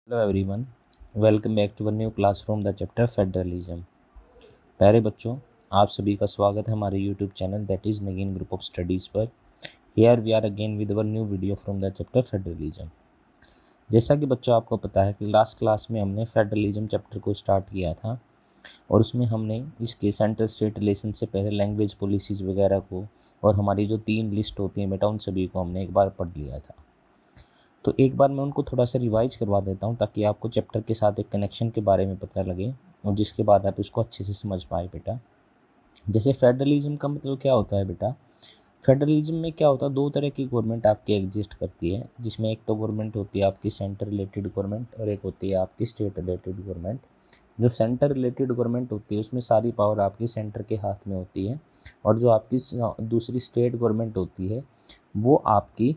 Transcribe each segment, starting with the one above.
Hello everyone, welcome back to a new class from the chapter federalism. प्यारे बच्चों, आप सभी का स्वागत है हमारे YouTube channel that is Nageen group of studies पर। Here we are again with our new video from the chapter federalism. जैसा कि बच्चों आपको पता है कि लास्ट क्लास में हमने फेडरलिज्म चैप्टर को स्टार्ट किया था और उसमें हमने इसके सेंट्रल स्टेट रिलेशन से पहले लैंग्वेज पॉलिसीज़ वगैरह को और हमारी जो 3 लिस्ट होती हैं बेटा उन सभी को हमने एक बार पढ़ लिया था। तो एक बार मैं उनको थोड़ा सा रिवाइज करवा देता हूँ ताकि आपको चैप्टर के साथ एक कनेक्शन के बारे में पता लगे और जिसके बाद आप इसको अच्छे से समझ पाए बेटा। जैसे फेडरलिज्म का मतलब क्या होता है बेटा? फेडरलिज्म में क्या होता है, दो तरह की गवर्नमेंट आपकी एग्जिस्ट करती है, जिसमें एक तो गवर्नमेंट होती है आपकी सेंटर रिलेटेड गवर्नमेंट और एक होती है आपकी स्टेट रिलेटेड गवर्नमेंट। जो सेंटर रिलेटेड गवर्नमेंट होती है उसमें सारी पावर आपकी सेंटर के हाथ में होती है और जो आपकी दूसरी स्टेट गवर्नमेंट होती है वो आपकी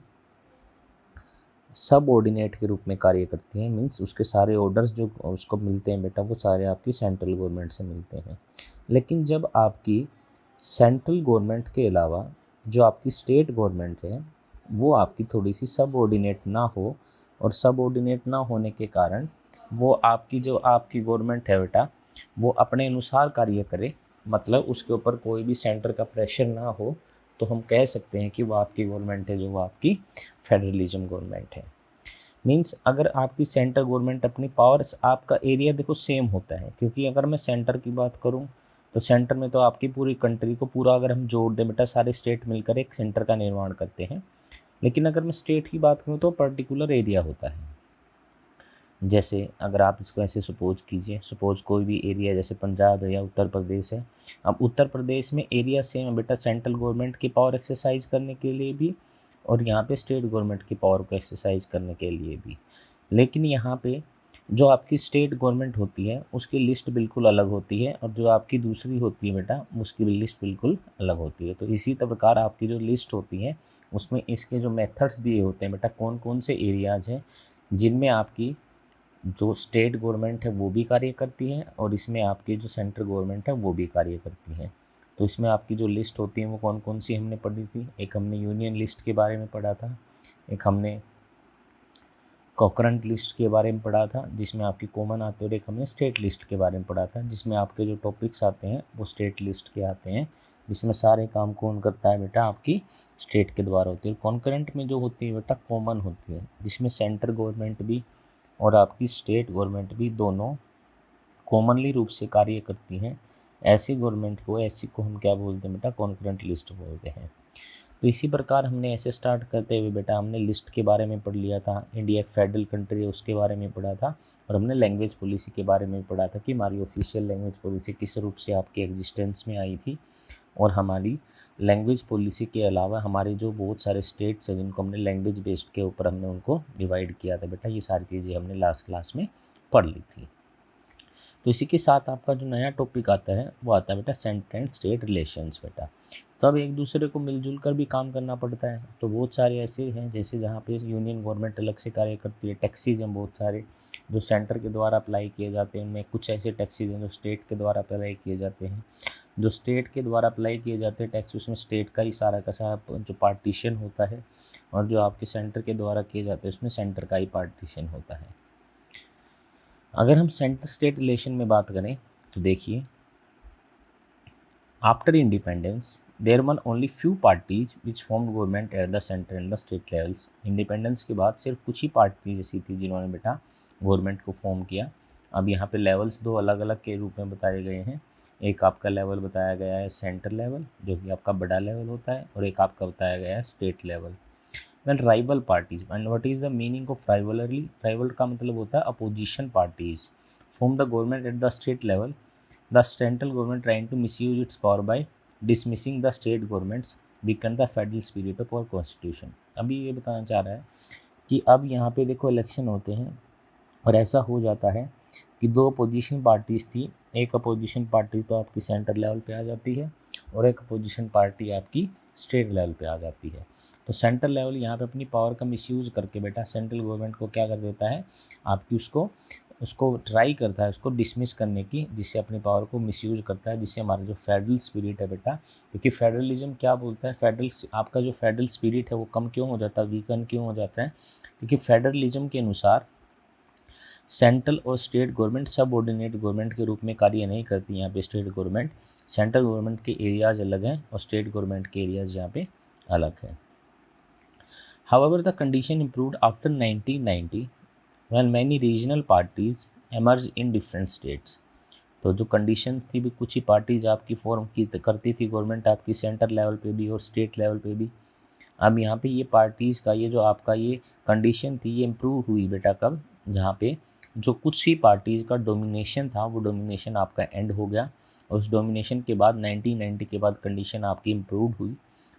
सब ऑर्डिनेट के रूप में कार्य करती हैं। मीन्स उसके सारे ऑर्डर्स जो उसको मिलते हैं बेटा वो सारे आपकी सेंट्रल गवर्नमेंट से मिलते हैं। लेकिन जब आपकी सेंट्रल गवर्नमेंट के अलावा जो आपकी स्टेट गवर्नमेंट है वो आपकी थोड़ी सी सब ऑर्डिनेट ना हो और सब ऑर्डिनेट ना होने के कारण वो आपकी जो आपकी गवर्नमेंट है बेटा वो अपने अनुसार कार्य करे, मतलब उसके ऊपर कोई भी सेंटर का प्रेशर ना हो, तो हम कह सकते हैं कि वो आपकी गवर्नमेंट है जो वो आपकी फेडरलिज्म गवर्नमेंट है। मीन्स अगर आपकी सेंटर गवर्नमेंट अपनी पावर्स, आपका एरिया देखो सेम होता है, क्योंकि अगर मैं सेंटर की बात करूं तो सेंटर में तो आपकी पूरी कंट्री को पूरा अगर हम जोड़ दें बेटा, सारे स्टेट मिलकर एक सेंटर का निर्माण करते हैं। लेकिन अगर मैं स्टेट की बात करूँ तो पर्टिकुलर एरिया होता है। जैसे अगर आप इसको ऐसे सपोज कीजिए, सपोज कोई भी एरिया जैसे पंजाब है या उत्तर प्रदेश है। अब उत्तर प्रदेश में एरिया सेम है बेटा, सेंट्रल गवर्नमेंट की पावर एक्सरसाइज करने के लिए भी और यहाँ पे स्टेट गवर्नमेंट की पावर को एक्सरसाइज करने के लिए भी। लेकिन यहाँ पे जो आपकी स्टेट गवर्नमेंट होती है उसकी लिस्ट बिल्कुल अलग होती है और जो आपकी दूसरी होती है बेटा उसकी भी लिस्ट बिल्कुल अलग होती है। तो इसी प्रकार आपकी जो लिस्ट होती है उसमें इसके जो मेथड्स दिए होते हैं बेटा, कौन कौन से एरियाज हैं जिनमें आपकी जो स्टेट गवर्नमेंट है वो भी कार्य करती है और इसमें आपकी जो सेंट्रल गवर्नमेंट है वो भी कार्य करती है। तो इसमें आपकी जो लिस्ट होती है वो कौन कौन सी हमने पढ़ी थी? एक हमने यूनियन लिस्ट के बारे में पढ़ा था, एक हमने कॉकरेंट लिस्ट के बारे में पढ़ा था जिसमें आपकी कॉमन आते हैं, और एक हमने स्टेट लिस्ट के बारे में पढ़ा था जिसमें आपके जो टॉपिक्स आते हैं वो स्टेट लिस्ट के आते हैं, जिसमें सारे काम कौन करता है बेटा, आपकी स्टेट के द्वारा होती है। कॉन्करेंट में जो होती है बेटा कॉमन होती है, जिसमें सेंट्रल गवर्नमेंट भी और आपकी स्टेट गवर्नमेंट भी दोनों कॉमनली रूप से कार्य करती हैं। ऐसी गवर्नमेंट को, ऐसी को हम क्या बोलते हैं बेटा, कॉन्करेंट लिस्ट बोलते हैं। तो इसी प्रकार हमने ऐसे स्टार्ट करते हुए बेटा हमने लिस्ट के बारे में पढ़ लिया था, इंडिया एक फेडरल कंट्री है उसके बारे में पढ़ा था, और हमने लैंग्वेज पॉलिसी के बारे में पढ़ा था कि हमारी ऑफिशियल लैंग्वेज पॉलिसी किस रूप से आपकी एग्जिस्टेंस में आई थी। और हमारी लैंग्वेज पॉलिसी के अलावा हमारे जो बहुत सारे स्टेट्स हैं जिनको हमने लैंग्वेज बेस्ड के ऊपर हमने उनको डिवाइड किया था बेटा, ये सारी चीज़ें हमने लास्ट क्लास में पढ़ ली थी। तो इसी के साथ आपका जो नया टॉपिक आता है वो आता है बेटा सेंटर एंड स्टेट रिलेशंस बेटा। तो अब एक दूसरे को मिलजुल कर भी काम करना पड़ता है। तो बहुत सारे ऐसे हैं जैसे जहाँ पे यूनियन गवर्नमेंट अलग से कार्य करती है, टैक्सीज हैं बहुत सारे जो सेंटर के द्वारा अप्लाई किए जाते हैं, उनमें कुछ ऐसे टैक्सीज हैं जो स्टेट के द्वारा अप्लाई किए जाते हैं। जो स्टेट के द्वारा अप्लाई किए जाते हैं टैक्स, उसमें स्टेट का ही सारा का सारा जो पार्टीशन होता है, और जो आपके सेंटर के द्वारा किए जाते हैं उसमें सेंटर का ही पार्टीशन होता है। अगर हम सेंटर स्टेट रिलेशन में बात करें तो देखिए, after independence there one only few parties which form government at the centre and the state levels. Independence के बाद सिर्फ कुछ ही पार्टी ऐसी थी जिन्होंने बेटा गवर्नमेंट को फॉर्म किया। अब यहाँ पे लेवल्स दो अलग अलग के रूप में बताए गए हैं। एक आपका लेवल बताया गया है सेंटर लेवल, जो कि आपका बड़ा लेवल होता है, और एक आपका बताया गया है state level. Well rival parties, and what is the meaning of rivalry? Rival का मतलब होता है opposition parties form the government at the state level. The central government trying to misuse its power by dismissing the state governments weaken the federal spirit of our constitution. अभी ये बताना चाह रहा है कि अब यहाँ पे देखो इलेक्शन होते हैं और ऐसा हो जाता है कि दो अपोजिशन पार्टीज थी। एक अपोजिशन पार्टी तो आपकी सेंटर लेवल पे आ जाती है और एक अपोजिशन पार्टी आपकी स्टेट लेवल पे आ जाती है। तो सेंट्रल लेवल यहाँ पे अपनी पावर का मिसयूज करके बेटा सेंट्रल गवर्नमेंट को क्या कर देता है, आपकी उसको उसको ट्राई करता है उसको डिसमिस करने की, जिससे अपनी पावर को मिसयूज करता है, जिससे हमारा जो फेडरल स्पिरिट है बेटा, क्योंकि फेडरलिज्म क्या बोलता है, फेडरल आपका जो फेडरल स्पिरिट है वो कम क्यों हो जाता है, वीकन क्यों हो जाता है, क्योंकि फेडरलिज्म के अनुसार सेंट्रल और स्टेट गवर्नमेंट सबऑर्डिनेट गवर्नमेंट के रूप में कार्य नहीं करती यहाँ पे स्टेट गवर्नमेंट। सेंट्रल गवर्नमेंट के एरियाज अलग हैं और स्टेट गवर्नमेंट के एरियाज यहाँ पे अलग है। However the condition improved after 1990 when many regional parties emerge in different states. तो जो कंडीशन थी भी कुछ ही पार्टीज आपकी फॉर्म की करती थी गवर्नमेंट आपकी सेंट्रल लेवल पे भी और स्टेट लेवल पे भी। अब यहाँ पे ये पार्टीज़ का ये जो आपका ये कंडीशन थी ये इम्प्रूव हुई बेटा कब, जहाँ पे जो कुछ ही पार्टीज़ का डोमिनेशन था वो डोमिनेशन आपका एंड हो गया और उस डोमिनेशन के बाद 1990 के बाद कंडीशन आपकी इम्प्रूव हुई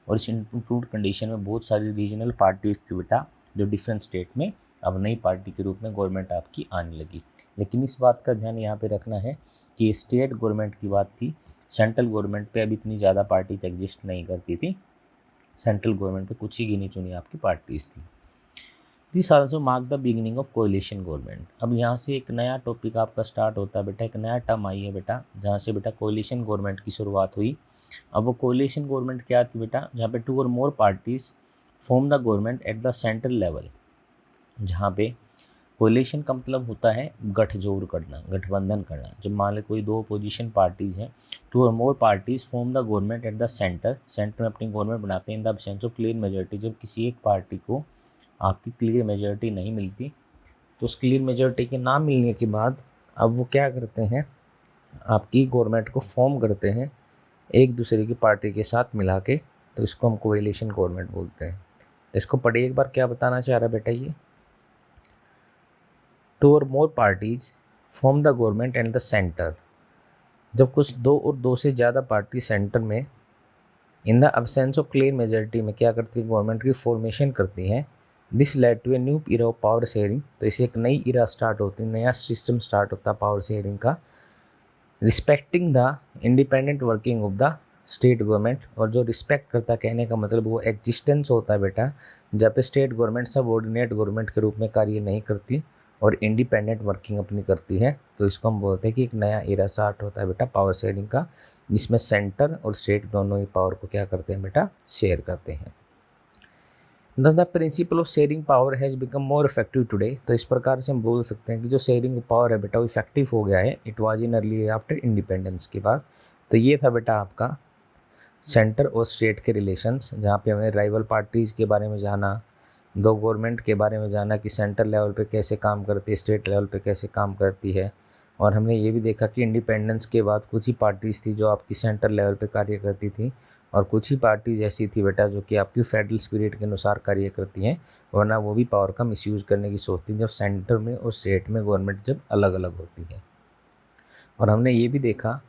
और इस इम्प्रूव्ड कंडीशन में बहुत सारी रीजनल पार्टीज थी बेटा जो डिफरेंट स्टेट में अब नई पार्टी के रूप में गवर्नमेंट आपकी आने लगी। लेकिन इस बात का ध्यान यहाँ पे रखना है कि स्टेट गवर्नमेंट की बात थी, सेंट्रल गवर्नमेंट पे अब इतनी ज़्यादा पार्टी एग्जिस्ट नहीं करती थी, सेंट्रल गवर्नमेंट पे कुछ ही गिनी चुनी आपकी पार्टीज थी। This also mark the beginning of coalition government. अब यहाँ से एक नया टॉपिक आपका स्टार्ट होता है बेटा, एक नया टर्म आई है बेटा जहाँ से बेटा कोलिशन गवर्नमेंट की शुरुआत हुई। अब वो कोलिशन गवर्नमेंट क्या थी बेटा, जहाँ पे 2 or more parties form the government at the central level. जहाँ पे कोलिशन का मतलब होता है गठजोड़ करना, गठबंधन करना। जब मान लो कोई 2 अपोजिशन पार्टीज हैं, 2 or more parties form the government at the centre, centre में अपनी गवर्नमेंट बनाते हैं in the absence of clear majority. जब किसी एक पार्टी को आपकी क्लियर मेजोरिटी नहीं मिलती तो उस क्लियर मेजोरिटी के ना मिलने के बाद अब वो क्या करते हैं, आपकी गवर्नमेंट को फॉर्म करते हैं एक दूसरे की पार्टी के साथ मिला के, तो इसको हम कोएलिशन गवर्नमेंट बोलते हैं। तो इसको पढ़िए एक बार, क्या बताना चाह रहा है बेटा ये, 2 or more parties form the government and the centre. जब कुछ 2 और 2 से ज़्यादा पार्टी सेंटर में in the absence of clear majority में क्या करती है, गवर्नमेंट की फॉर्मेशन करती हैं। This led to a new era of power sharing. तो इसे एक नई इरा स्टार्ट होती है, नया सिस्टम स्टार्ट होता है पावर शेयरिंग का, respecting the independent working of the state government. और जो रिस्पेक्ट करता, कहने का मतलब वो एग्जिस्टेंस होता है बेटा जब पे स्टेट गवर्नमेंट सबऑर्डिनेट गवर्नमेंट के रूप में कार्य नहीं करती और इंडिपेंडेंट वर्किंग अपनी करती है। तो इसको हम बोलते हैं कि एक नया इरा स्टार्ट होता है बेटा पावर शेयरिंग का, जिसमें सेंटर और स्टेट दोनों ही पावर को क्या करते हैं बेटा, शेयर करते हैं। The principle of sharing power has become more effective today. तो इस प्रकार से हम बोल सकते हैं कि जो शेयरिंग पावर है बेटा वो इफेक्टिव हो गया है। It was in early after independence के बाद। तो ये था बेटा आपका सेंटर और स्टेट के रिलेशंस, जहाँ पे हमने राइवल पार्टीज़ के बारे में जाना, 2 गवर्नमेंट के बारे में जाना कि सेंट्रल लेवल पे कैसे काम करती है, स्टेट लेवल पे कैसे काम करती है। और हमने ये भी देखा कि इंडिपेंडेंस के बाद कुछ ही पार्टीज़ थी जो आपकी सेंट्रल लेवल पे कार्य करती थी और कुछ ही पार्टीज ऐसी थी बेटा जो कि आपकी फेडरल स्पिरिट के अनुसार कार्य करती हैं, वरना वो भी पावर का मिसयूज़ करने की सोचती हैं जब सेंटर में और स्टेट में गवर्नमेंट जब अलग अलग होती है। और हमने ये भी देखा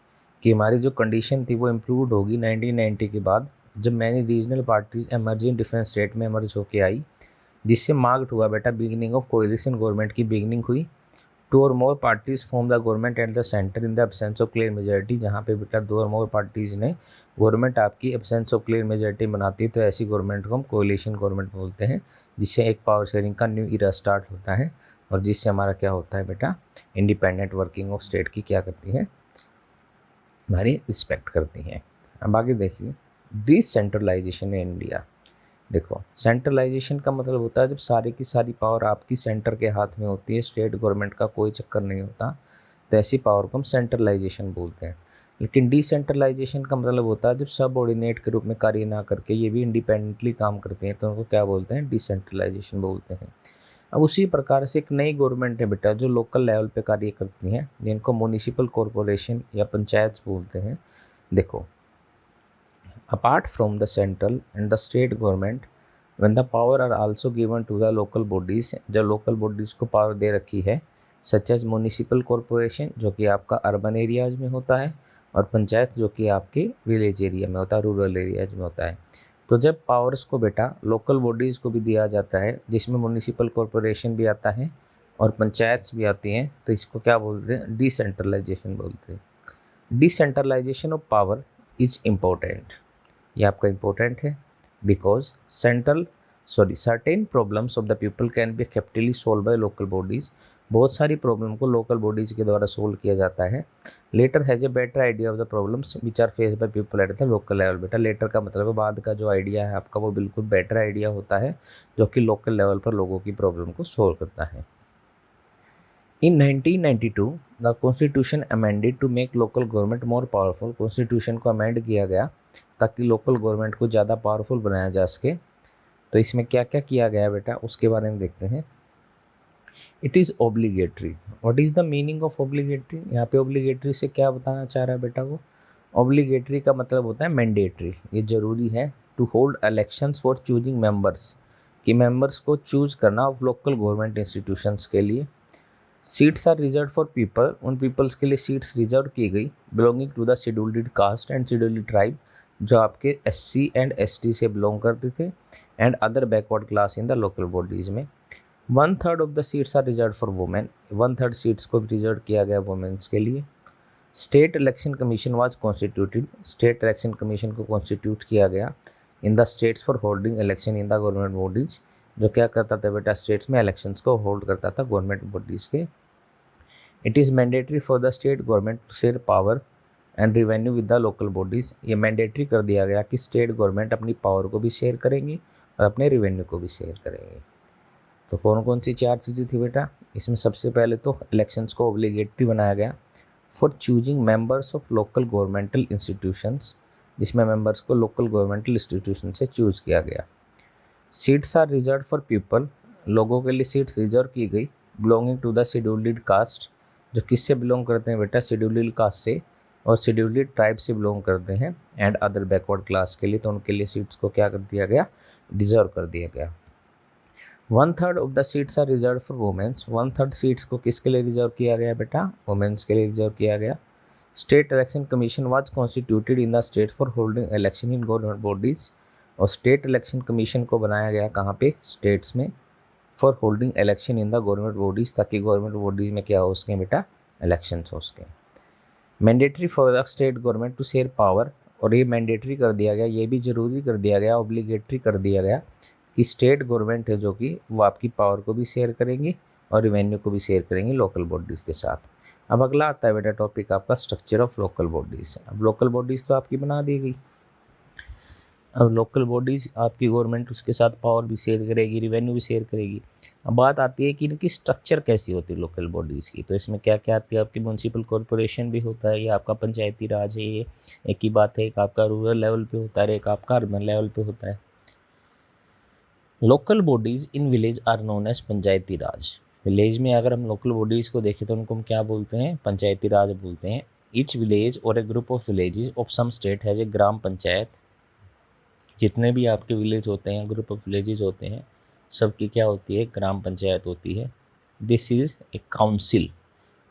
कि हमारी जो कंडीशन थी वो इम्प्रूव होगी 1990 के बाद, जब many regional parties emerging different state में एमर्ज होके आई, जिससे मार्क्ड हुआ बेटा बिगिनिंग ऑफ कोएलिशन गवर्नमेंट की बिगिनिंग हुई। 2 or more parties form the government at the centre in the absence of clear majority. जहाँ पे बेटा 2 और मोर पार्टीज ने गवर्नमेंट आपकी एब्सेंस ऑफ क्लियर मेजोरिटी बनाती है, तो ऐसी गवर्नमेंट को हम कोएलिशन गवर्नमेंट बोलते हैं, जिससे एक पावर शेयरिंग का न्यू इरा स्टार्ट होता है और जिससे हमारा क्या होता है बेटा, इंडिपेंडेंट वर्किंग ऑफ स्टेट की क्या करती है, हमारी रिस्पेक्ट करती हैं। अब आगे देखिए डिसेंट्रलाइजेशन इन इंडिया। देखो सेंट्रलाइजेशन का मतलब होता है जब सारी की सारी पावर आपकी सेंटर के हाथ में होती है, स्टेट गवर्नमेंट का कोई चक्कर नहीं होता, तो ऐसी पावर को हम सेंट्रलाइजेशन बोलते हैं। लेकिन डिसेंट्रलाइजेशन का मतलब होता है जब सब ऑर्डिनेट के रूप में कार्य ना करके ये भी इंडिपेंडेंटली काम करते हैं, तो उनको क्या बोलते हैं, डिसेंट्रलाइजेशन बोलते हैं। अब उसी प्रकार से एक नई गवर्नमेंट है बेटा जो लोकल लेवल पे कार्य करती हैं, जिनको म्यूनिसिपल कॉरपोरेशन या पंचायत बोलते हैं। देखो apart from the central and the state government when the power are also given to the local bodies, जब local bodies को power दे रखी है, such as municipal corporation जो कि आपका अर्बन एरियाज में होता है और पंचायत जो कि आपके विलेज एरिया में होता है, रूरल एरियाज में होता है। तो जब पावर्स को बेटा लोकल बॉडीज़ को भी दिया जाता है, जिसमें म्यूनिसिपल कॉरपोरेशन भी आता है और पंचायत भी आती हैं, तो इसको क्या बोलते हैं, डिसेंट्रलाइजेशन बोलते हैं। Decentralisation of power is important, ये आपका इम्पोर्टेंट है because certain problems of the people can be effectively solve by local bodies. बहुत सारी प्रॉब्लम को लोकल बॉडीज़ के द्वारा सोल्व किया जाता है। Latter has a better idea of the problems which are face by people at the local level. बेटा latter का मतलब है बाद का जो आइडिया है आपका वो बिल्कुल बेटर आइडिया होता है जो कि लोकल लेवल पर लोगों की प्रॉब्लम को सोल्व करता है। In 1992 the constitution amended to make local government more powerful. Constitution को अमेंड किया गया ताकि लोकल गवर्नमेंट को ज़्यादा पावरफुल बनाया जा सके। तो इसमें क्या क्या किया गया बेटा उसके बारे में देखते हैं। It is obligatory. What is the meaning of obligatory? यहाँ पे ऑब्लिगेटरी से क्या बताना चाह रहा है बेटा वो? ऑब्लिगेटरी का मतलब होता है मैंडेटरी, ये ज़रूरी है। To hold elections for choosing members, कि मेंबर्स को चूज करना ऑफ लोकल गवर्नमेंट इंस्टीट्यूशंस के लिए। Seats are reserve for people, उन पीपल्स के लिए सीट्स रिजर्व की गई belonging to the scheduled caste and scheduled tribe, जो आपके SC एंड ST से बिलोंग करते थे, and other backward class in the local bodies में। 1/3 of the seats are reserve for women, 1/3 seats को रिजर्व किया गया वुमेन्स के लिए। State election commission was constituted, state election commission को कॉन्स्टिट्यूट किया गया in the states for holding election in the government bodies, जो क्या करता था बेटा स्टेट्स में इलेक्शंस को होल्ड करता था गवर्नमेंट बॉडीज़ के। It is mandatory for the state government to share power and revenue with the local bodies, ये मैंडेटरी कर दिया गया कि स्टेट गवर्नमेंट अपनी पावर को भी शेयर करेंगी और अपने रिवेन्यू को भी शेयर करेंगे। तो कौन कौन सी 4 चीज़ें थी बेटा? इसमें सबसे पहले तो इलेक्शंस को ऑब्लिगेटरी बनाया गया for choosing members of local governmental institutions, जिसमें मेंबर्स को लोकल गवर्नमेंटल इंस्टीट्यूशन से चूज किया गया। Seats are reserve for people, लोगों के लिए सीट्स रिजर्व की गई belonging to the scheduled caste, जो किससे बिलोंग करते हैं बेटा? शेड्यूल्ड कास्ट से और शेड्यूल्ड ट्राइब से बिलोंग करते हैं, एंड अदर बैकवर्ड क्लास के लिए, तो उनके लिए सीट्स को क्या कर दिया गया? रिजर्व कर दिया गया। 1/3 of the seats are reserve for womens, 1/3 seats को किसके लिए रिजर्व किया गया बेटा? वुमेन्स के लिए रिजर्व किया गया। State election commission was constituted in the state for holding election in government bodies, और स्टेट इलेक्शन कमीशन को बनाया गया कहाँ पे? स्टेट्स में, for holding election in the government bodies, ताकि गवर्नमेंट बॉडीज में क्या हो सके बेटा? इलेक्शंस हो सके। Mandatory for the state government to share power, और ये मैंडेटरी कर दिया गया, ये भी जरूरी कर दिया गया, ऑब्लिगेटरी कर दिया गया कि स्टेट गवर्नमेंट है जो कि वो आपकी पावर को भी शेयर करेंगी और रिवेन्यू को भी शेयर करेंगी लोकल बॉडीज़ के साथ। अब अगला आता है बेटा टॉपिक आपका स्ट्रक्चर ऑफ लोकल बॉडीज़। अब लोकल बॉडीज़ तो आपकी बना दी गई, अब लोकल बॉडीज़ आपकी गवर्नमेंट उसके साथ पावर भी शेयर करेगी, रिवेन्यू भी शेयर करेगी। अब बात आती है कि इनकी स्ट्रक्चर कैसी होती है लोकल बॉडीज़ की। तो इसमें क्या क्या आती है? आपकी म्यूनसिपल कॉरपोरेशन भी होता है, ये आपका पंचायती राज है, ये एक ही बात है। एक आपका रूरल लेवल पे होता है, एक आपका अर्बन लेवल पे होता है। Local bodies in village are known as Panchayati Raj. Village में अगर हम लोकल बॉडीज़ को देखें तो उनको हम क्या बोलते हैं? पंचायती राज बोलते हैं। Each village or a group of villages of some state has a gram panchayat, जितने भी आपके विलेज होते हैं, ग्रुप ऑफ विलेजेस होते हैं, सबकी क्या होती है? ग्राम पंचायत होती है। This is a council.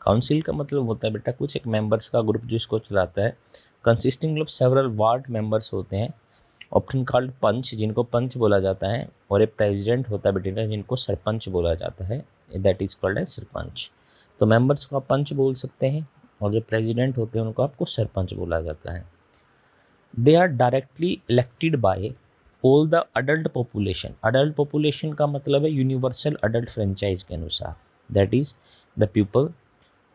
Council का मतलब होता है बेटा कुछ एक मेंबर्स का ग्रुप जो इसको चलाता है, consisting of several ward members होते हैं, ऑप्शन कॉल्ड पंच, जिनको पंच बोला जाता है, और एक प्रेसिडेंट होता है बेटा जिनको सरपंच बोला जाता है, that is called as sarpanch. तो मेंबर्स को आप पंच बोल सकते हैं, और जो प्रेसिडेंट होते हैं उनको आपको सरपंच बोला जाता है। They are directly elected by all the adult population. Adult population का मतलब है यूनिवर्सल अडल्ट फ्रेंचाइज के अनुसार, that is the people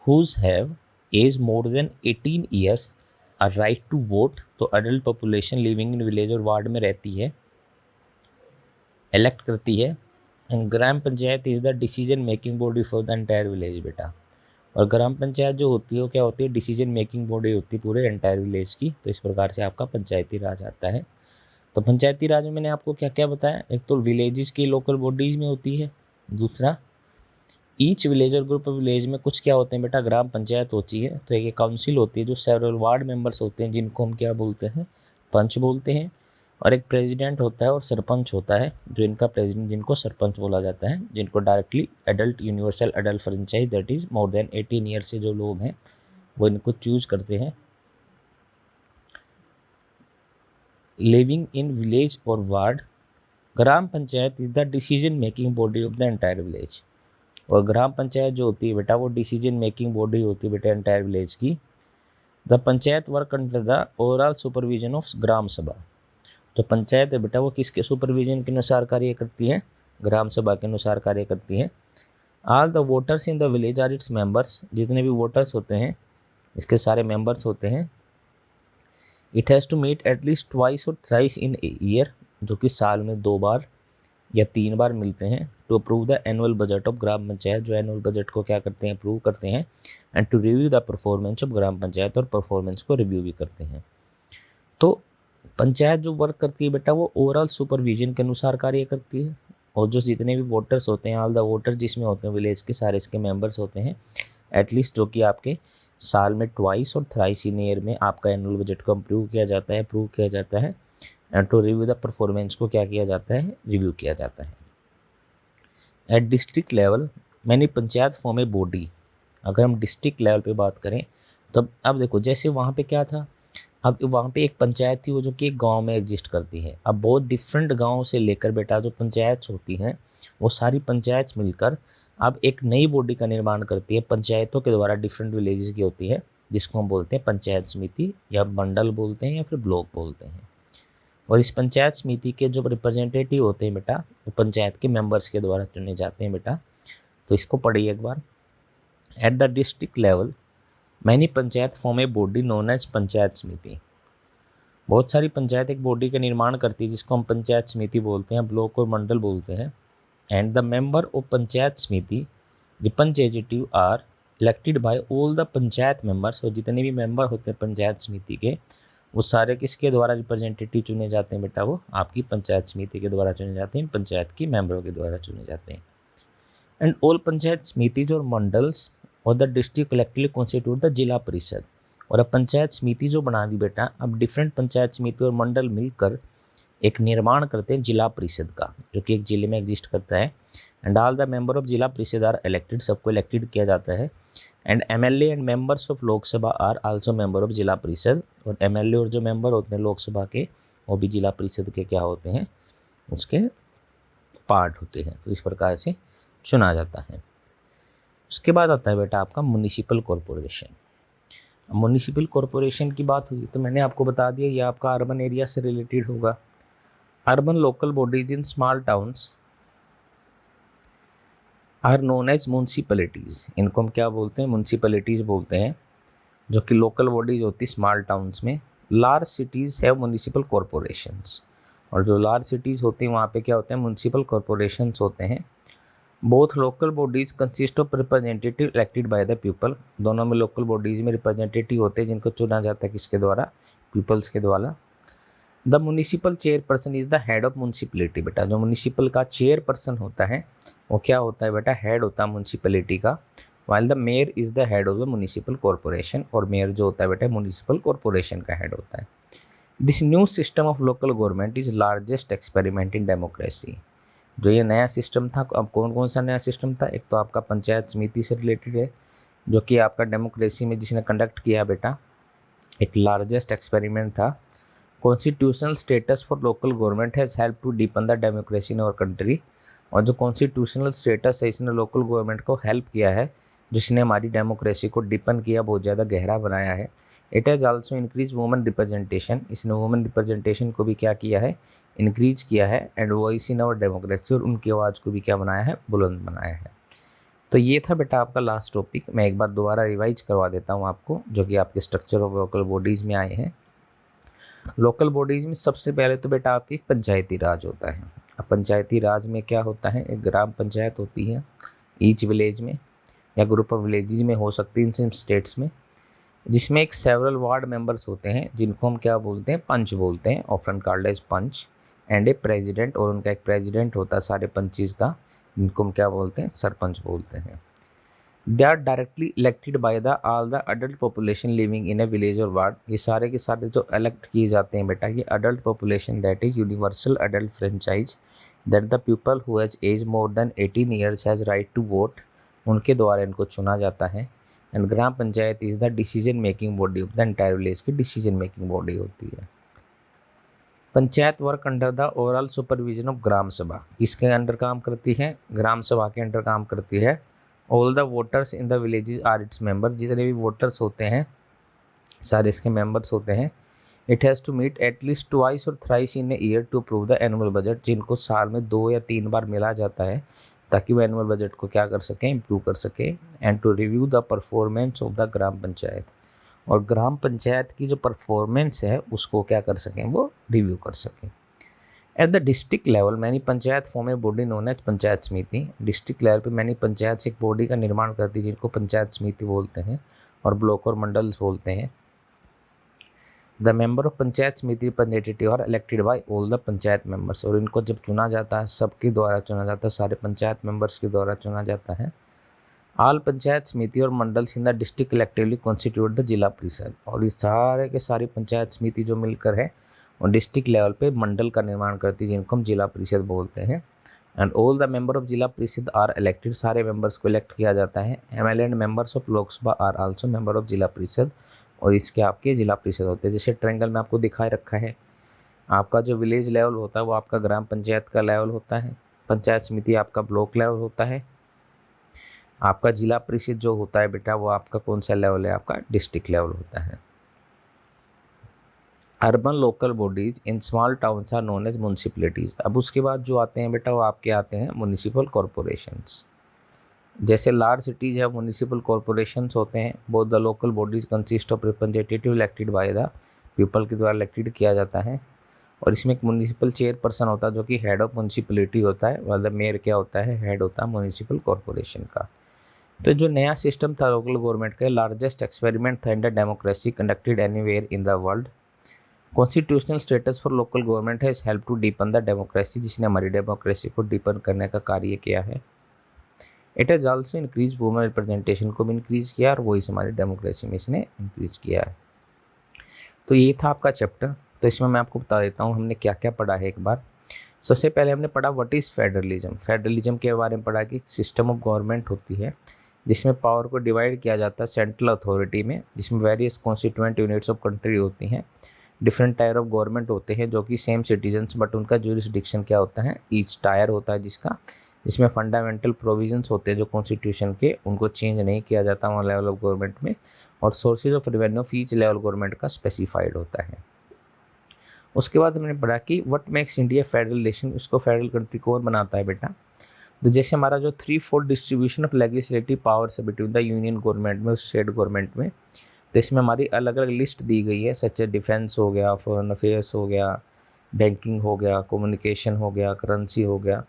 whose have age more than 18 years are right to vote. तो adult population living in village और ward में रहती है, इलेक्ट करती है। And gram panchayat is the decision making body for the entire village बेटा। और ग्राम पंचायत जो होती है वो क्या होती है? डिसीजन मेकिंग बॉडी होती है पूरे एंटायर विलेज की। तो इस प्रकार से आपका पंचायती राज आता है। तो पंचायती राज में मैंने आपको क्या क्या बताया? एक तो विलेजेस की लोकल बॉडीज में होती है, दूसरा ईच विलेज और ग्रुप ऑफ विलेज में कुछ क्या होते हैं बेटा? ग्राम पंचायत होती है। तो एक काउंसिल होती है जो सेवरल वार्ड मेंबर्स होते हैं, जिनको हम क्या बोलते हैं? पंच बोलते हैं। और एक प्रेसिडेंट होता है और सरपंच होता है, जो इनका प्रेसिडेंट जिनको सरपंच बोला जाता है, जिनको directly adult universal adult franchise that is more than 18 year से जो लोग हैं वो इनको चूज करते हैं। लिविंग इन विलेज और ward, gram panchayat is the decision making body of the entire village. और ग्राम पंचायत जो होती है बेटा वो डिसीजन मेकिंग बॉडी होती है बेटा एंटायर विलेज की। The panchayat work under the overall supervision of gram sabha. तो पंचायत है बेटा वो किसके सुपरविजन के अनुसार कार्य करती है? ग्राम सभा के अनुसार कार्य करती है। All the voters in the village are its members, जितने भी वोटर्स होते हैं इसके सारे मेंबर्स होते हैं। It has to meet at least twice और थ्राइस इन ईयर, जो कि साल में 2 बार या 3 बार मिलते हैं। To approve the annual budget of gram panchayat, जो एनुअल बजट को क्या करते हैं, अप्रूव करते हैं, and to review the performance of gram panchayat, और परफॉर्मेंस को रिव्यू भी करते हैं। तो पंचायत जो वर्क करती है बेटा वो ओवरऑल सुपरविजन के अनुसार कार्य करती है, और जो जितने भी वोटर्स होते हैं, ऑल द वोटर्स जिसमें होते हैं विलेज के सारे इसके मेंबर्स होते हैं एटलीस्ट, जो कि आपके साल में ट्वाइस और थ्राइस इन ईयर में आपका एनुअल बजट को अप्रूव किया जाता है and to review the performance को क्या किया जाता है, रिव्यू किया जाता है। At district level many panchayat form a body. अगर हम डिस्ट्रिक्ट लेवल पे बात करें तो अब देखो जैसे वहाँ पे क्या था, अब वहाँ पे एक पंचायत थी वो जो कि एक गांव में एग्जिस्ट करती है। अब बहुत डिफरेंट गाँव से लेकर बेटा जो पंचायत होती हैं वो सारी पंचायत मिलकर अब एक नई बॉडी का निर्माण करती है, पंचायतों के द्वारा डिफरेंट विलेजेस की होती है, जिसको हम बोलते हैं पंचायत समिति या मंडल बोलते हैं या फिर ब्लॉक बोलते हैं। और इस पंचायत समिति के जो रिप्रेजेंटेटिव होते हैं बेटा वो पंचायत के मेंबर्स के द्वारा चुने जाते हैं बेटा। तो इसको पढ़िए एक बार। At the district level many panchayat form a body known as panchayat samiti. बहुत सारी पंचायत एक बॉडी का निर्माण करती है जिसको हम पंचायत समिति बोलते हैं, ब्लॉक और मंडल बोलते हैं। And the member of panchayat samiti representative are elected by all the panchayat members. और जितने भी मेंबर होते हैं पंचायत समिति के वो सारे किसके द्वारा रिप्रेजेंटेटिव चुने जाते हैं बेटा, वो आपकी पंचायत समिति के द्वारा चुने जाते हैं, पंचायत की मेंबरों के द्वारा चुने जाते हैं। एंड ऑल पंचायत समितिज और मंडल्स और the district collectively constitute the जिला परिषद। और अब पंचायत समिति जो बना दी बेटा, अब डिफरेंट पंचायत समिति और मंडल मिलकर एक निर्माण करते हैं जिला परिषद का, जो कि एक जिले में एग्जिस्ट करता है। And all the member of Zila Parishad are elected, सबको इलेक्टेड किया जाता है। And MLA and members of Lok Sabha are also member of Zila Parishad. और एमएलए और जो मेंबर होते हैं लोकसभा के वो भी जिला परिषद के क्या होते हैं, उसके पार्ट होते हैं। तो इस प्रकार से चुना जाता है। उसके बाद आता है बेटा आपका म्युनिसिपल कॉरपोरेशन। म्युनिसिपल कॉरपोरेशन की बात हुई तो मैंने आपको बता दिया ये आपका अर्बन एरिया से रिलेटेड होगा। Urban local bodies in small towns are known as municipalities. इनको हम क्या बोलते हैं, म्यूनसिपैलिटीज़ बोलते हैं, जो कि लोकल बॉडीज होती है स्मॉल टाउन्स में। Large cities have municipal corporations. और जो लार्ज सिटीज़ होती हैं वहाँ पे क्या होते हैं, म्यूनसिपल कॉरपोरेशंस होते हैं। Both local bodies consist of representative elected by the people. दोनों में लोकल बॉडीज़ में रिप्रेजेंटेटिव होते हैं जिनको चुना जाता है किसके द्वारा, पीपल्स के द्वारा। The municipal chairperson is the head of municipality. बेटा जो म्यूनिसिपल का चेयरपर्सन होता है वो क्या होता है बेटा, हेड होता है म्यूनसिपलिटी का। While the mayor is the head of the municipal corporation. और मेयर जो होता है बेटा म्यूनिसिपल कॉरपोरेशन का हेड होता है। This new system of local government is largest experiment in democracy. जो ये नया सिस्टम था, अब कौन कौन सा नया सिस्टम था, एक तो आपका पंचायत समिति से रिलेटेड है जो कि आपका डेमोक्रेसी में जिसने कंडक्ट किया बेटा, एक लार्जेस्ट एक्सपेरिमेंट था। Constitutional status for local government has help to deepen the democracy in our country. और जो कॉन्स्टिट्यूशनल स्टेटस है इसने लोकल गवर्नमेंट को हेल्प किया है, जिसने हमारी डेमोक्रेसी को डीपन किया, बहुत ज़्यादा गहरा बनाया है। It has also increase women representation. इसने वुमेन रिप्रेजेंटेशन को भी क्या किया है, इंक्रीज किया है। And voice in our democracy, और उनकी आवाज़ को भी क्या बनाया है, बुलंद बनाया है। तो ये था बेटा आपका लास्ट टॉपिक। मैं एक बार दोबारा रिवाइज करवा देता हूँ आपको, जो कि आपके स्ट्रक्चर ऑफ लोकल बॉडीज़ में आए हैं। लोकल बॉडीज़ में सबसे पहले तो बेटा आपकी पंचायती राज होता है। अब पंचायती राज में क्या होता है, एक ग्राम पंचायत होती है ईच विलेज में, या ग्रुप ऑफ विलेजेज में हो सकती है इन स्टेट्स में, जिसमें एक सेवरल वार्ड मेंबर्स होते हैं जिनको हम क्या बोलते हैं, पंच बोलते हैं, often called as panch. And a president, और उनका एक प्रेसिडेंट होता है सारे पंचेस का, जिनको हम क्या बोलते हैं, सरपंच बोलते हैं। They are directly elected by the all the adult population living in a village और वार्ड। ये सारे के सारे जो इलेक्ट किए जाते हैं बेटा, ये adult population that is universal adult franchise that the people who has age more than 18 years has right to vote, उनके द्वारा इनको चुना जाता है। And gram panchayat is the decision making body of the entire village की डिसीजन मेकिंग बॉडी होती है। Panchayat work under the overall supervision of gram sabha. किसके अंडर काम करती है, ग्राम सभा के अंडर काम करती है। All the voters in the villages are its member. जितने भी वोटर्स होते हैं सारे इसके मेंबर्स होते हैं। It has to meet at least twice और thrice in a year to approve the annual budget, जिनको साल में 2 या 3 बार मिला जाता है ताकि वो एनुअल बजट को क्या कर सकें, इम्प्रूव कर सकें। And to review the performance of the gram panchayat, और ग्राम पंचायत की जो परफॉर्मेंस है उसको क्या कर सकें, वो रिव्यू कर सकें। At the district level many panchayat form a body known as panchayat samiti. District level पे मैनी पंचायत से एक बॉडी का निर्माण करती है जिनको पंचायत समिति बोलते हैं और ब्लॉक और मंडल बोलते हैं। The member of panchayat samiti representative are elected by all the panchayat members. और इनको जब चुना जाता है सबके द्वारा चुना जाता है, सारे पंचायत मेंबर्स के द्वारा चुना जाता है। ऑल पंचायत समिति और mandals in the district collectively constitute the जिला परिषद। और इस सारे के सारी पंचायत समिति जो मिलकर है और डिस्ट्रिक्ट लेवल पे मंडल का निर्माण करती है जिनको हम जिला परिषद बोलते हैं। And all the member of Zila Parishad are elected. सारे मेंबर्स को इलेक्ट किया जाता है। MLA and members of Lok Sabha are also member of Zila Parishad. और इसके आपके जिला परिषद होते हैं। जैसे ट्रायंगल में आपको दिखाई रखा है, आपका जो विलेज लेवल होता है वो आपका ग्राम पंचायत का लेवल होता है, पंचायत समिति आपका ब्लॉक लेवल होता है, आपका जिला परिषद जो होता है बेटा वो आपका कौन सा लेवल है, आपका डिस्ट्रिक्ट लेवल होता है। Urban local bodies in small towns are known as municipalities. अब उसके बाद जो आते हैं बेटा वो आपके आते हैं म्यूनिसिपल कॉरपोरेशंस। जैसे लार्ज सिटीज है म्यूनिसिपल कॉरपोरेशंस होते हैं। Both the local bodies consist of representative elected by the people के द्वारा इलेक्टेड किया जाता है। और इसमें एक म्यूनिसिपल चेयरपर्सन होता है जो कि हेड ऑफ म्यूनिसिपलिटी होता है, मतलब मेयर क्या होता है, हेड होता है म्यूनिसिपल कॉरपोरेशन का। तो जो नया सिस्टम था लोकल गवर्नमेंट का, लार्जेस्ट एक्सपेरिमेंट था in the democracy conducted anywhere in the world. Constitutional status for local government has help to deepen the democracy, जिसने हमारी डेमोक्रेसी को डीपन करने का कार्य किया है। It has also increase women representation को भी इंक्रीज किया और वही हमारी डेमोक्रेसी में इसने इंक्रीज किया है। तो ये था आपका चैप्टर। तो इसमें मैं आपको बता देता हूँ हमने क्या क्या पढ़ा है एक बार। सबसे पहले हमने पढ़ा व्हाट इज़ फेडरलिज्म। फेडरलिज्म के बारे में पढ़ा कि सिस्टम ऑफ गवर्नमेंट होती है जिसमें पावर को डिवाइड किया जाता है सेंट्रल अथॉरिटी में, जिसमें various constituent units of country होती हैं। डिफरेंट टायर ऑफ गवर्नमेंट होते हैं जो कि सेम सिटीजन्स, बट उनका ज्यूरिसडिक्शन क्या होता है, ईच टायर होता है जिसमें फंडामेंटल प्रोविजंस होते हैं जो कॉन्स्टिट्यूशन के, उनको चेंज नहीं किया जाता वहाँ लेवल ऑफ गवर्नमेंट में। और sources of revenue of each level government का स्पेसिफाइड होता है। उसके बाद हमने पढ़ा कि what makes India federal nation, इसको फेडरल कंट्री कौन बनाता है बेटा। तो जैसे हमारा जो 3/4 डिस्ट्रीब्यूशन ऑफ लेजिस्लेटिव पावर्स है बिटवीन द यूनियन गवर्नमेंट में और स्टेट गवर्नमेंट में, तो इसमें हमारी अलग अलग लिस्ट दी गई है, सच डिफेंस हो गया, फॉरेन अफेयर्स हो गया, बैंकिंग हो गया, कम्युनिकेशन हो गया, करेंसी हो गया।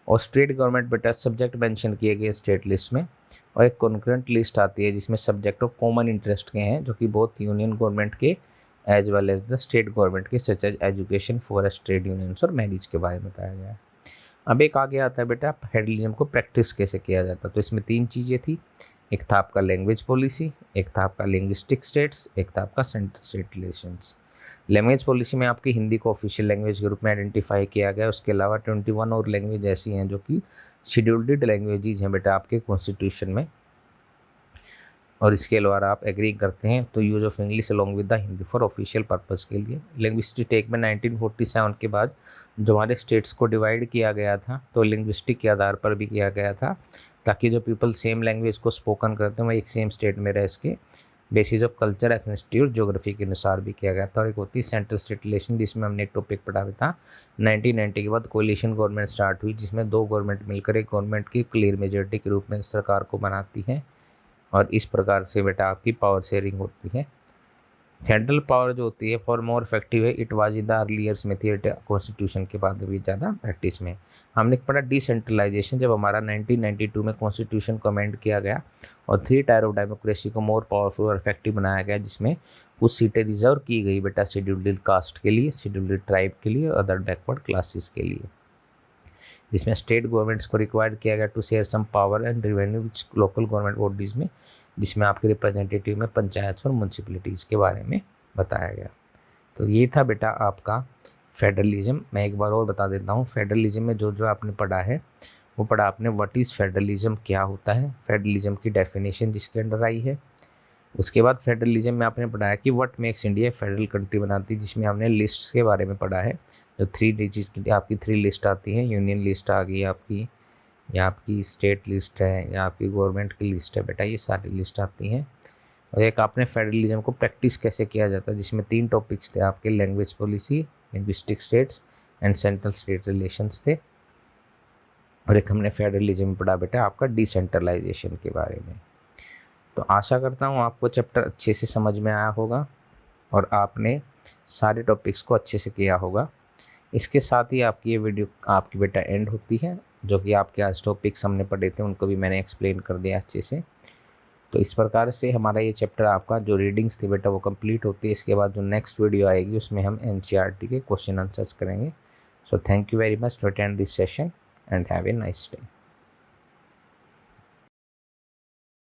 और स्टेट गवर्नमेंट बेटा सब्जेक्ट मेंशन किए गए स्टेट लिस्ट में। और एक कॉन्करेंट लिस्ट आती है जिसमें सब्जेक्ट ऑफ कॉमन इंटरेस्ट के हैं जो कि बहुत यूनियन गवर्नमेंट के as well as the state government के, such as education, forest, trade unions और मैरिज के बारे में बताया गया है। अब एक आगे आता है बेटा फेडरलिज्म को प्रैक्टिस कैसे किया जाता है। तो इसमें 3 चीज़ें थी, एक था आपका लैंग्वेज पॉलिसी, एक था आपका लिंग्विस्टिक स्टेट्स, एक था आपका centre state relations. Language policy में आपकी हिंदी को ऑफिशियल लैंग्वेज के रूप में आइडेंटिफाई किया गया। उसके अलावा 21 और लैंग्वेज ऐसी हैं जो कि शेड्यूल्ड लैंग्वेजेज हैं बेटा आपके कॉन्स्टिट्यूशन में। और इसके अलावा आप एग्री करते हैं तो use of English along with the Hindi for official purpose के लिए। लिंग्विस्टिक टेक में 1947 के बाद जो हमारे स्टेट्स को डिवाइड किया गया था तो लिंग्विस्टिक के आधार पर भी किया गया था, ताकि जो पीपल सेम लैंग्वेज को स्पोकन करते हैं वो एक सेम स्टेट में रह सके। बेसिस ऑफ कल्चर, एथनिसिटी और ज्योग्राफी के अनुसार भी किया गया था। और एक होती है सेंट्रल स्टेट रिलेशन, जिसमें हमने एक टॉपिक पढ़ा था 1990 के बाद कोलिशन गवर्नमेंट स्टार्ट हुई, जिसमें 2 गवर्नमेंट मिलकर एक गवर्नमेंट की क्लियर मेजॉरिटी के रूप में सरकार को बनाती है। और इस प्रकार से बेटा आपकी पावर शेयरिंग होती है। फेडरल पावर जो होती है फॉर मोर इफेक्टिव है, it was in the earlier's method constitution के बाद भी ज़्यादा प्रैक्टिस में। हमने पढ़ा डिसेंट्रलाइजेशन, जब हमारा 1992 में कॉन्स्टिट्यूशन को अमेंड किया गया और 3 टायर ऑफ डेमोक्रेसी को मोर पावरफुल और इफेक्टिव बनाया गया, जिसमें कुछ सीटें रिजर्व की गई बेटा शेड्यूल्ड कास्ट के लिए, शेड्यूल्ड ट्राइब के लिए और अदर बैकवर्ड क्लासेस के लिए, जिसमें स्टेट गवर्नमेंट्स को रिक्वायर्ड किया गया to share some power and revenue which local government bodies में, जिसमें आपके रिप्रेजेंटेटिव में पंचायत और म्यूनसिपलिटीज़ के बारे में बताया गया। तो ये था बेटा आपका फेडरलिज्म। मैं एक बार और बता देता हूँ, फेडरलिज्म में जो जो आपने पढ़ा है वो पढ़ा आपने व्हाट इज़ फेडरलिज्म, क्या होता है, फेडरलिज्म की डेफिनेशन जिसके अंडर आई है। उसके बाद फेडरलिज्म में आपने पढ़ाया कि what makes India federal country बनाती, जिसमें हमने लिस्ट के बारे में पढ़ा है। जो 3 डिजिट की आपकी 3 लिस्ट आती है, यूनियन लिस्ट आ गई आपकी, या आपकी स्टेट लिस्ट है, या आपकी गवर्नमेंट की लिस्ट है बेटा, ये सारी लिस्ट आती हैं। और एक आपने फेडरलिज्म को प्रैक्टिस कैसे किया जाता है, जिसमें 3 टॉपिक्स थे आपके, language policy, linguistic states and central state relations थे। और एक हमने फेडरलिज्म पढ़ा बेटा आपका डिसेंट्रलाइजेशन के बारे में। तो आशा करता हूँ आपको चैप्टर अच्छे से समझ में आया होगा और आपने सारे टॉपिक्स को अच्छे से किया होगा। इसके साथ ही आपकी ये वीडियो आपकी बेटा एंड होती है। जो कि आपके आज टॉपिक्स हमने पढ़े थे उनको भी मैंने एक्सप्लेन कर दिया अच्छे से। तो इस प्रकार से हमारा ये चैप्टर आपका जो रीडिंग्स थी बेटा वो कंप्लीट होती है। इसके बाद जो नेक्स्ट वीडियो आएगी उसमें हम एनसीईआरटी के क्वेश्चन आंसर्स करेंगे। So thank you very much to attend this session and have a nice day.